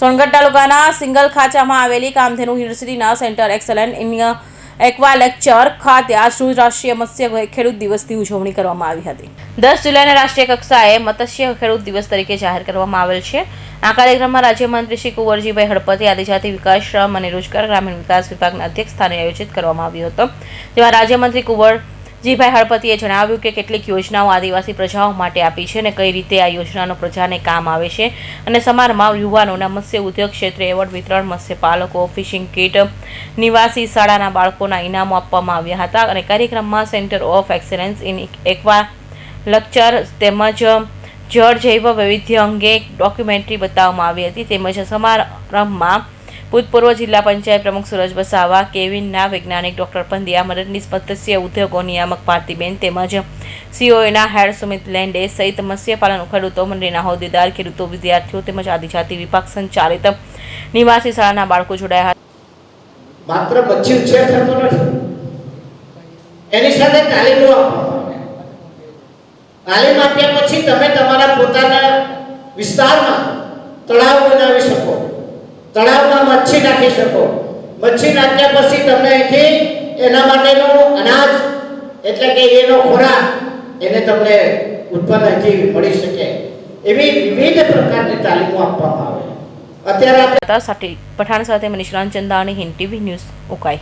સોનગઢ તાલુકાના સિંગલ ખાંચામાં આવેલી કામધેનુ યુનિવર્સિટીના સેન્ટર એક્સલન્ટ ઇન એક્વાકલ્ચર ખાતે આજરોજ રાષ્ટ્રીય મત્સ્ય ખેડૂત દિવસની ઉજવણી કરવામાં આવી હતી। 10 જુલાઈને રાષ્ટ્રીય કક્ષાએ મત્સ્ય ખેડૂત દિવસ તરીકે જાહેર કરવામાં આવેલ છે। આ કાર્યક્રમમાં રાજ્યમંત્રી શ્રી કુંવરજીભાઈ હળપતિ આદિજાતિ વિકાસ, શ્રમ અને રોજગાર ગ્રામીણ વિકાસ વિભાગના અધ્યક્ષ સ્થાને આયોજિત કરવામાં આવ્યો હતો। જેમાં રાજ્યમંત્રી કુંવરજીભાઈ હળપતિએ જણાવ્યું કે કેટલીક યોજનાઓ આદિવાસી પ્રજાઓ માટે આપી છે અને કઈ રીતે આ યોજનાનો પ્રજાને કામ આવે છે અને સમારોહમાં યુવાનોના મત્સ્ય ઉદ્યોગ ક્ષેત્રે એવોર્ડ વિતરણ, મત્સ્યપાલકો, ફિશિંગ કીટ, નિવાસી શાળાના બાળકોના ઇનામો આપવામાં આવ્યા હતા અને કાર્યક્રમમાં centre of excellence in aquaculture તેમજ જળ જૈવ વૈવિધ્ય અંગે ડોક્યુમેન્ટરી બતાવવામાં આવી હતી। તેમજ સમારંભમાં ભૂતપૂર્વ જિલ્લા પંચાયત પ્રમુખ સુરજ વસાવા, કેવિનના વૈજ્ઞાનિક ડોક્ટર પંડ્યા, મદદનીશ મત્સ્ય ઉદ્યોગો નિયામક ભારતીબેન તેમજ સીઓએના હેડ સુમિત લેન્ડે સહિત મત્સ્યપાલન ખેડૂતો મંડળીના હોદ્દેદાર, ખેડૂતો, વિદ્યાર્થીઓ તેમજ આદિજાતિ વિભાગ સંચાલિત નિવાસી શાળાના બાળકો જોડાયા હતા। માત્ર મચ્છી ઉછેર થતો નથી, એની સાથે તાલીમો તાલીમ આપ્યા પછી તમે તમારા પોતાના વિસ્તારમાં તળાવ બનાવી શકો, તળાવમાં મચ્છી નાખી શકો। મચ્છી નાખ્યા પછી તમને અહીંથી એના માટેનું અનાજ એટલે કે એનો ખોરાક એને તમને ઉત્પન્ન અહીંથી મળી શકે, એવી વિવિધ પ્રકારની તાલીમો આપવામાં આવે। અત્યારે પઠાણ સાથે મનીષ રાંચંદાણી, હિન્દ ટીવી ન્યૂઝ, ઉકાઈ।